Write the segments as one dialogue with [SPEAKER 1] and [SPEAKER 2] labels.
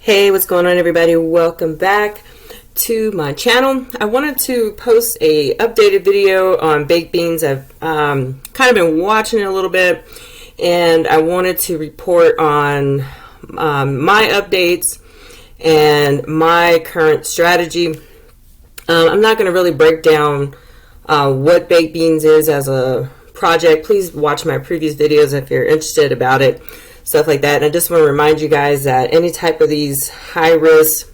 [SPEAKER 1] Hey, what's going on, everybody? Welcome back to my channel. I wanted to post a updated video on baked beans. I've kind of been watching it a little bit, and I wanted to report on my updates and my current strategy. I'm not going to really break down what baked beans is as a project. Please watch my previous videos if you're interested about it, stuff like that. And I just want to remind you guys that any type of these high risk,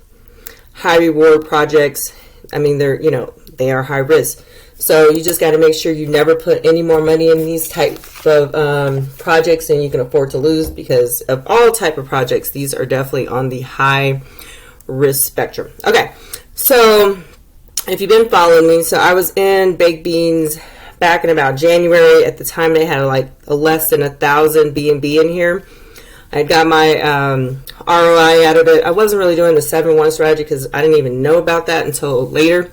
[SPEAKER 1] high reward projects, I mean, they are high risk. So you just got to make sure you never put any more money in these type of projects than you can afford to lose, because of all type of projects, these are definitely on the high risk spectrum. Okay, so if you've been following me, so I was in baked beans back in about January. At the time, they had like less than 1,000 BNB in here. I got my ROI out of it. I wasn't really doing the 7-1 strategy because I didn't even know about that until later.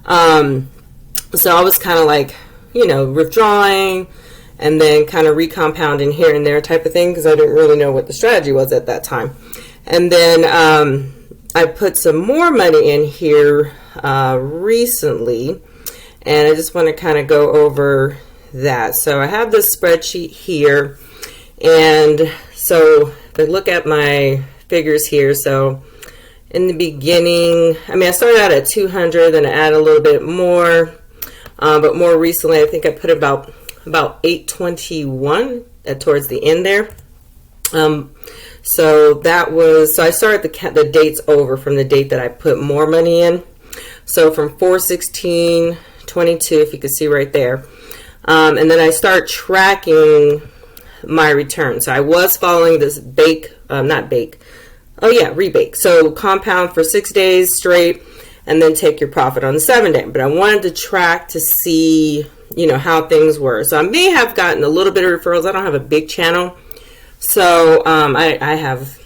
[SPEAKER 1] So I was kind of like, withdrawing and then kind of recompounding here and there type of thing, because I didn't really know what the strategy was at that time. And then I put some more money in here recently, and I just want to kind of go over that. So I have this spreadsheet here, and so if I look at my figures here, so in the beginning, I started out at 200, then I added a little bit more, but more recently I think I put about 821 towards the end there. So I started the dates over from the date that I put more money in. So from 4/16/22, if you can see right there, and then I start tracking my return. So I was following this rebake. So compound for 6 days straight, and then take your profit on the 7 day. But I wanted to track to see, how things were. So I may have gotten a little bit of referrals. I don't have a big channel, so I have,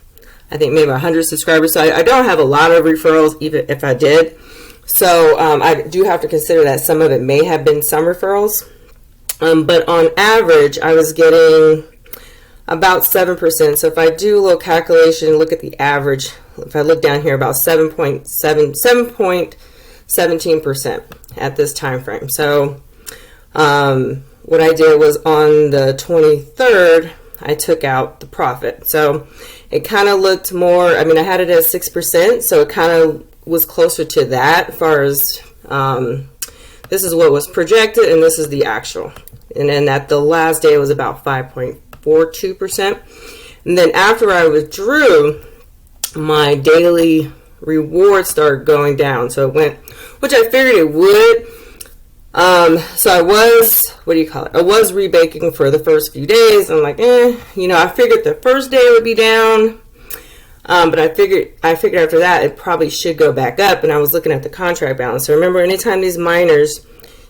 [SPEAKER 1] I think, maybe 100 subscribers. So I don't have a lot of referrals, even if I did. So I do have to consider that some of it may have been some referrals. But on average, I was getting about 7%. So if I do a little calculation, look at the average, if I look down here, about 7.17% at this time frame. So what I did was on the 23rd, I took out the profit. So it kind of looked more, I had it at 6%, so it kind of was closer to that as far as this is what was projected and this is the actual. And then at the last day it was about 5.42%. And then after I withdrew, my daily reward started going down. So it went, which I figured it would. So I was, I was rebaking for the first few days. I'm like, I figured the first day would be down. But I figured after that it probably should go back up, and I was looking at the contract balance. So remember, anytime these miners,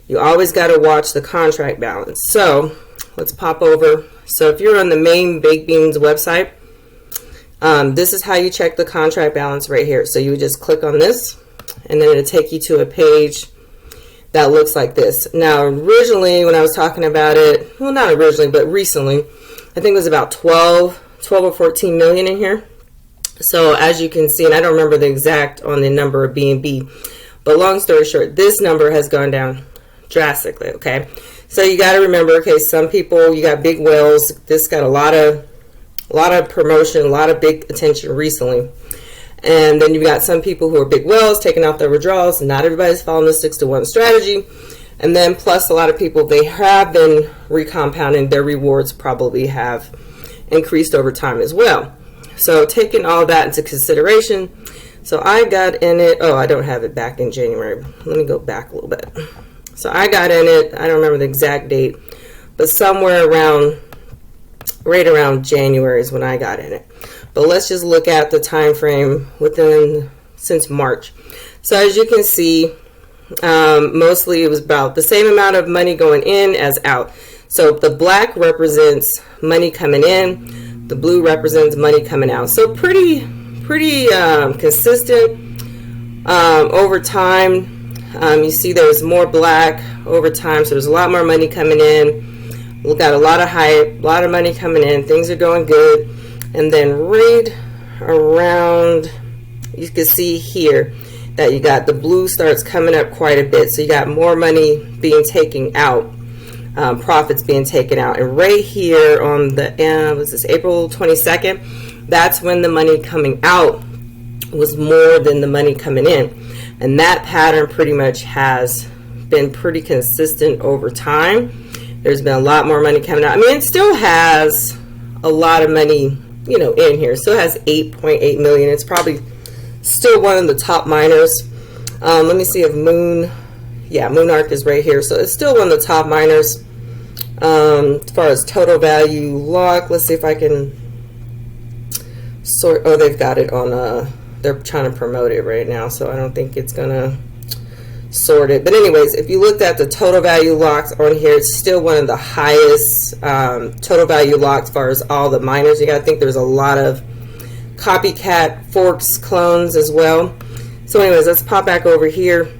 [SPEAKER 1] you always got to watch the contract balance. So let's pop over. So if you're on the main baked beans website, this is how you check the contract balance right here. So you would just click on this, and then it'll take you to a page that looks like this. Now, originally when I was talking about it, well, not originally, but recently, I think it was about 12 or 14 million in here. So as you can see, and I don't remember the exact on the number of BNB, but long story short, this number has gone down drastically. Okay, so you got to remember, okay, some people, you got big whales. This got a lot of promotion, a lot of big attention recently, and then you've got some people who are big whales taking out their withdrawals. Not everybody's following the 6-to-1 strategy, and then plus a lot of people, they have been recompounding. Their rewards probably have increased over time as well. So taking all that into consideration, so I got in it, I don't have it back in January. Let me go back a little bit. So I got in it, I don't remember the exact date, but somewhere right around January is when I got in it. But let's just look at the time frame since March. So as you can see, mostly it was about the same amount of money going in as out. So the black represents money coming in. The blue represents money coming out. So pretty consistent over time. You see there's more black over time, so there's a lot more money coming in. We got a lot of hype, a lot of money coming in. Things are going good. And then right around, you can see here that you got the blue starts coming up quite a bit. So you got more money being taken out, profits being taken out. And right here on the was this April 22nd, that's when the money coming out was more than the money coming in. And that pattern pretty much has been pretty consistent over time. There's been a lot more money coming out. I mean, it still has a lot of money, you know, in here. It still has 8.8 million. It's probably still one of the top miners. Let me see if Moonarch is right here. So it's still one of the top miners. As far as total value lock, let's see if I can sort. Oh, they've got it on they're trying to promote it right now, so I don't think it's gonna sort it. But anyways, if you looked at the total value locks on here, it's still one of the highest total value locks as far as all the miners. You gotta think there's a lot of copycat forks, clones as well. So anyways, let's pop back over here.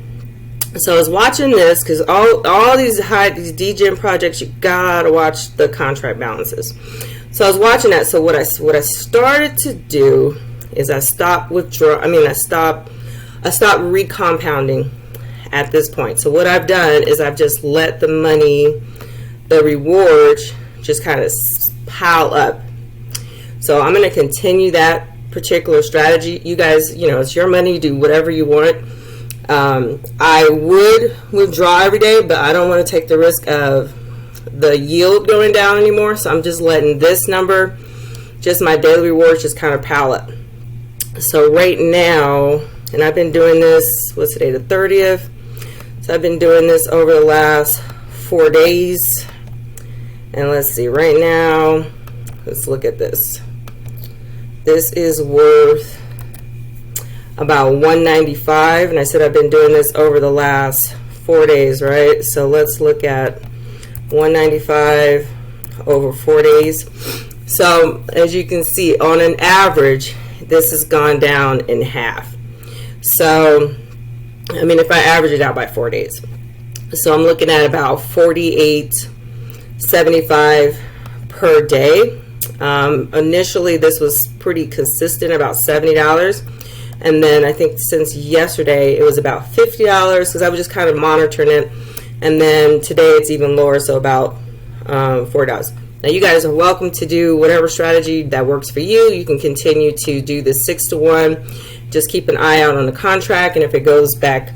[SPEAKER 1] So I was watching this because all these degen projects, you gotta watch the contract balances. So I was watching that. So what I started to do is I stopped recompounding at this point. So what I've done is I've just let the money, the rewards, just kind of pile up. So I'm going to continue that particular strategy. You guys, you know, it's your money. Do whatever you want. I would withdraw every day, but I don't want to take the risk of the yield going down anymore. So I'm just letting this number, just my daily rewards, just kind of pile up. So right now, and I've been doing this, what's today, the 30th? So I've been doing this over the last 4 days. And let's see, right now, let's look at this. This is worth about $195, and I said I've been doing this over the last 4 days, right? So let's look at $195 over 4 days. So as you can see, on an average, this has gone down in half. So I mean, if I average it out by 4 days, so I'm looking at about $48.75 per day. Initially this was pretty consistent, about $70, and then I think since yesterday it was about $50 because I was just kind of monitoring it, and then today it's even lower, so about $4. Now you guys are welcome to do whatever strategy that works for you. You can continue to do the 6-to-1. Just keep an eye out on the contract, and if it goes back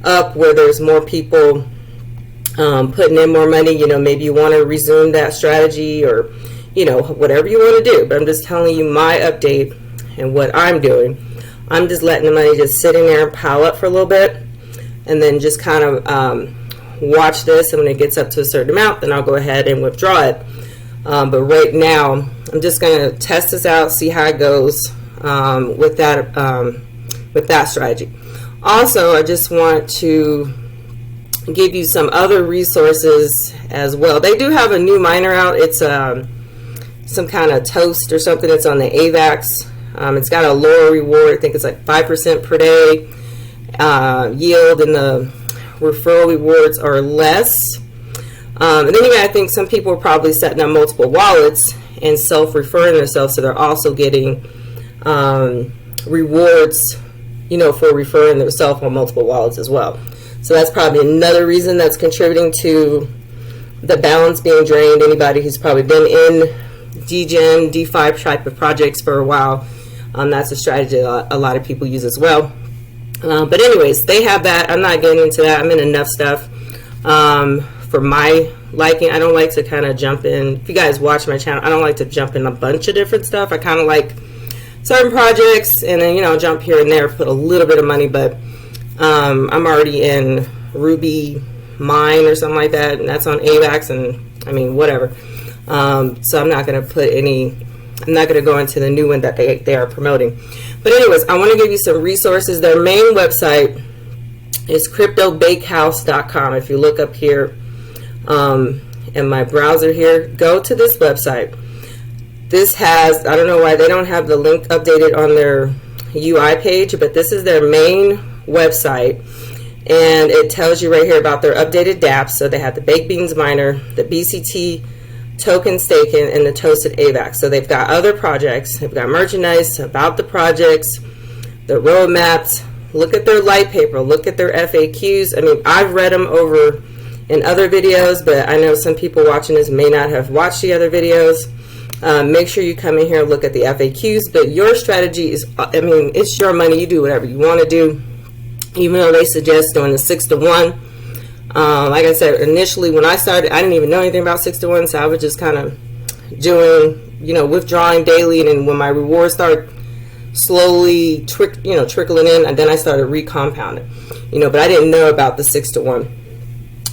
[SPEAKER 1] up where there's more people putting in more money, you know, maybe you want to resume that strategy, or you know, whatever you want to do. But I'm just telling you my update and what I'm doing. I'm just letting the money just sit in there and pile up for a little bit, and then just kind of watch this, and when it gets up to a certain amount, then I'll go ahead and withdraw it. But right now I'm just going to test this out, see how it goes with that strategy. Also, I just want to give you some other resources as well. They do have a new miner out. It's some kind of toast or something. It's on the AVAX. It's got a lower reward. I think it's like 5% per day yield, and the referral rewards are less. And then I think some people are probably setting up multiple wallets and self-referring themselves, so they're also getting rewards, you know, for referring themselves on multiple wallets as well. So that's probably another reason that's contributing to the balance being drained. Anybody who's probably been in degen, DeFi type of projects for a while, that's a strategy a lot of people use as well. But anyways, they have that. I'm not getting into that. I'm in enough stuff for my liking. I don't like to kind of jump in. If you guys watch my channel, I don't like to jump in a bunch of different stuff. I kind of like certain projects, and then, you know, jump here and there, put a little bit of money. But I'm already in Ruby Mine or something like that, and that's on AVAX, and I mean, whatever. So I'm not going to put any, I'm not going to go into the new one that they are promoting. But anyways, I want to give you some resources. Their main website is cryptobakehouse.com. If you look up here in my browser here, go to this website. This has, I don't know why they don't have the link updated on their UI page, but this is their main website, and it tells you right here about their updated dApps. So they have the baked beans miner, the BCT token staking, and the toasted AVAX. So they've got other projects, they've got merchandise about the projects, the roadmaps. Look at their light paper, look at their FAQs. I mean, I've read them over in other videos, but I know some people watching this may not have watched the other videos. Make sure you come in here and look at the FAQs. But your strategy is, I mean, it's your money. You do whatever you want to do, even though they suggest doing the 6-to-1. Like I said, initially when I started, I didn't even know anything about 6-to-1, so I was just kind of doing, you know, withdrawing daily, and then when my rewards start slowly trickling in, and then I started recompounding, you know, but I didn't know about the 6-to-1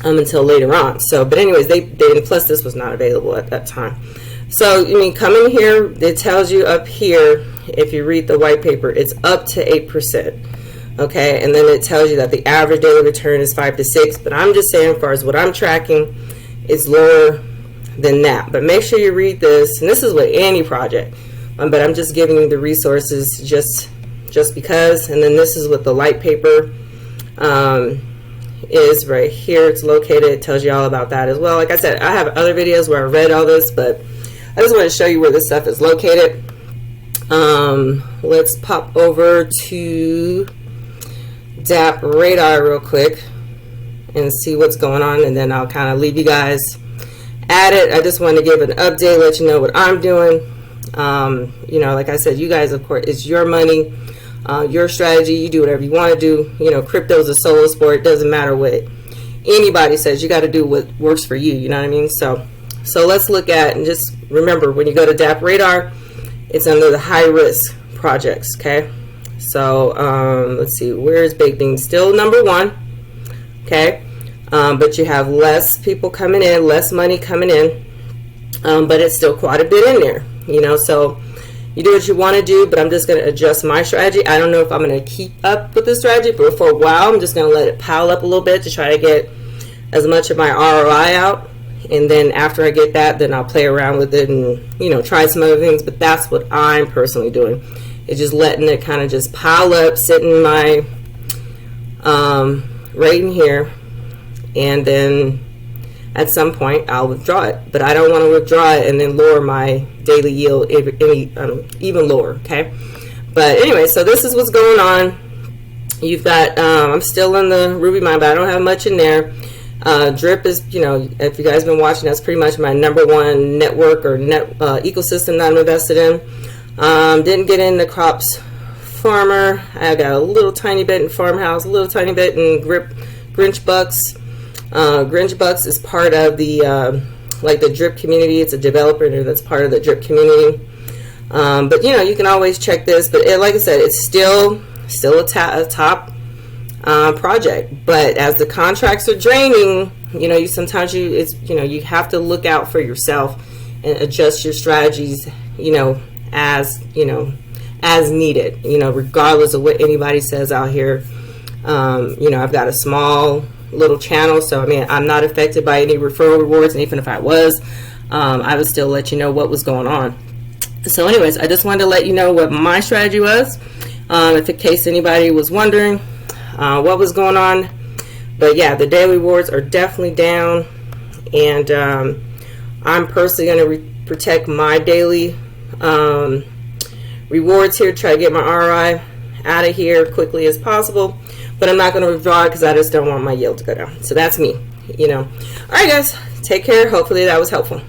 [SPEAKER 1] until later on. So, but anyways, they plus this was not available at that time. So, I mean, come in here, it tells you up here, if you read the white paper, it's up to 8%. Okay, and then it tells you that the average daily return is 5 to 6, but I'm just saying, as far as what I'm tracking, it's lower than that. But make sure you read this, and this is with any project, but I'm just giving you the resources just because. And then this is what the light paper is right here. It's located. It tells you all about that as well. Like I said, I have other videos where I read all this, but I just want to show you where this stuff is located. Let's pop over to DApp Radar real quick and see what's going on, and then I'll kind of leave you guys at it. I just want to give an update, let you know what I'm doing. You know, like I said, you guys, of course, it's your money, your strategy. You do whatever you want to do. You know, crypto's a solo sport. It doesn't matter what anybody says. You got to do what works for you. You know what I mean? So let's look at, and just remember, when you go to DApp Radar, it's under the high risk projects. Okay. So let's see, where's Baked Beans? Still number 1, okay, but you have less people coming in, less money coming in, but it's still quite a bit in there, you know. So you do what you want to do, but I'm just going to adjust my strategy. I don't know if I'm going to keep up with this strategy, but for a while I'm just going to let it pile up a little bit to try to get as much of my ROI out, and then after I get that, then I'll play around with it and, you know, try some other things. But that's what I'm personally doing. It's just letting it kind of just pile up, sit in my right in here, and then at some point I'll withdraw it. But I don't want to withdraw it and then lower my daily yield even lower. Okay, but anyway, so this is what's going on. You've got I'm still in the Ruby mine, but I don't have much in there. Drip is, you know, if you guys been watching, that's pretty much my number 1 network or ecosystem that I'm invested in. Didn't get into Crops Farmer. I got a little tiny bit in Farmhouse, a little tiny bit in Grinch Bucks. Grinch Bucks is part of the like the Drip community. It's a developer that's part of the Drip community. But you know, you can always check this. But like I said, it's still a top project. But as the contracts are draining, you know, you have to look out for yourself and adjust your strategies, you know, as needed, you know, regardless of what anybody says out here. You know, I've got a small little channel, so I mean, I'm not affected by any referral rewards, and even if I was, I would still let you know what was going on. So anyways, I just wanted to let you know what my strategy was, if in case anybody was wondering what was going on. But yeah, the daily rewards are definitely down, and I'm personally going to protect my daily rewards here, try to get my ROI out of here quickly as possible, but I'm not going to withdraw it because I just don't want my yield to go down. So that's me, you know. All right, guys, take care. Hopefully that was helpful.